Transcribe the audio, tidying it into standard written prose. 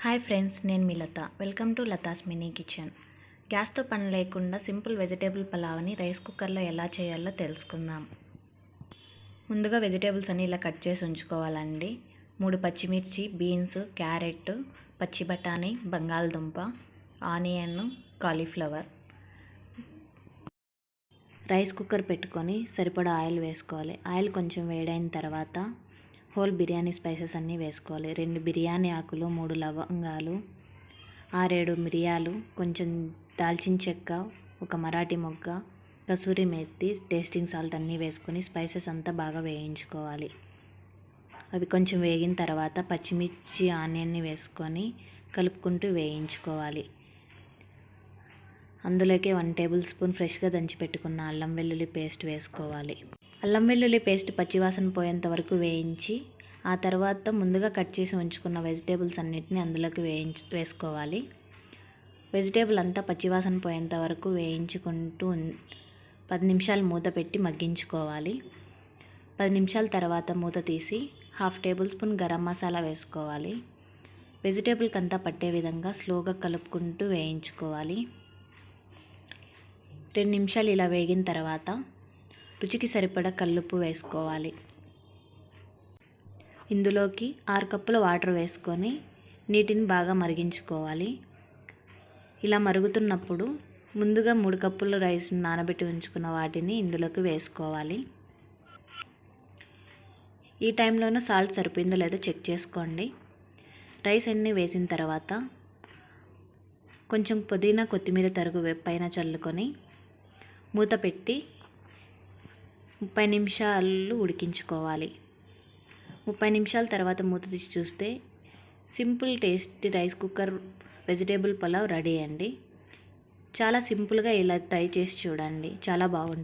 Hi friends, నేను మీ Latha. Welcome to Latha's mini kitchen. గ్యాస్తో పని లేకుండా సింపుల్ వెజిటేబుల్ పలావ్ని రైస్ కుక్కర్లో ఎలా చేయాలో తెలుసుకుందాం. ముందుగా వెజిటేబుల్స్ అన్నీ ఇలా కట్ చేసి ఉంచుకోవాలండి. 3 పచ్చిమిర్చి, బీన్స్, క్యారెట్, పచ్చి బఠానీ, బంగాళదుంప, ఆనియన్, కాలీఫ్లవర్. రైస్ కుక్కర్ పెట్టుకొని సరిపడా ఆయిల్ వేసుకోవాలి. ఆయిల్ కొంచెం వేడైన తర్వాత హోల్ బిర్యానీ స్పైసెస్ అన్నీ వేసుకోవాలి. 2 బిర్యానీ ఆకులు, 3 లవంగాలు, 6-7 మిరియాలు, కొంచెం దాల్చిన చెక్క, ఒక మరాఠీ మొగ్గ, కసూరి మెత్తి, టేస్టింగ్ సాల్ట్ అన్నీ వేసుకొని స్పైసెస్ అంతా బాగా వేయించుకోవాలి. అవి కొంచెం వేగిన తర్వాత పచ్చిమిర్చి, ఆనియన్ని వేసుకొని కలుపుకుంటూ వేయించుకోవాలి. అందులోకి 1 టేబుల్ స్పూన్ ఫ్రెష్గా దంచి పెట్టుకున్న అల్లం వెల్లుల్లి పేస్ట్ వేసుకోవాలి. అల్లం వెల్లుల్లి పేస్ట్ పచ్చివాసన పోయేంత వరకు వేయించి ఆ తర్వాత ముందుగా కట్ చేసి ఉంచుకున్న వెజిటేబుల్స్ అన్నిటిని అందులోకి వేసుకోవాలి. వెజిటేబుల్ అంతా పచ్చివాసన పోయేంత వరకు వేయించుకుంటూ 10 నిమిషాలు మూత పెట్టి మగ్గించుకోవాలి. 10 నిమిషాల తర్వాత మూత తీసి 1/2 టేబుల్ స్పూన్ గరం మసాలా వేసుకోవాలి. వెజిటేబుల్కి అంతా పట్టే విధంగా స్లోగా కలుపుకుంటూ వేయించుకోవాలి. 2 నిమిషాలు ఇలా వేగిన తర్వాత రుచికి సరిపడా కల్లుప్పు వేసుకోవాలి. ఇందులోకి 6 కప్పుల వాటర్ వేసుకొని నీటిని బాగా మరిగించుకోవాలి. ఇలా మరుగుతున్నప్పుడు ముందుగా 3 కప్పుల రైస్ నానబెట్టి ఉంచుకున్న వాటిని ఇందులోకి వేసుకోవాలి. ఈ టైంలోనూ సాల్ట్ సరిపోయిందో లేదో చెక్ చేసుకోండి. రైస్ అన్నీ వేసిన తర్వాత కొంచెం పుదీనా, కొత్తిమీర తరుగు పైన చల్లుకొని మూత పెట్టి 30 నిమిషాలు ఉడికించుకోవాలి. 30 నిమిషాల తర్వాత మూత తీసి చూస్తే simple tasty rice cooker vegetable pulao ready అండి. చాలా సింపుల్గా ఇలా ట్రై చేసి చూడండి, చాలా బాగుంటుంది.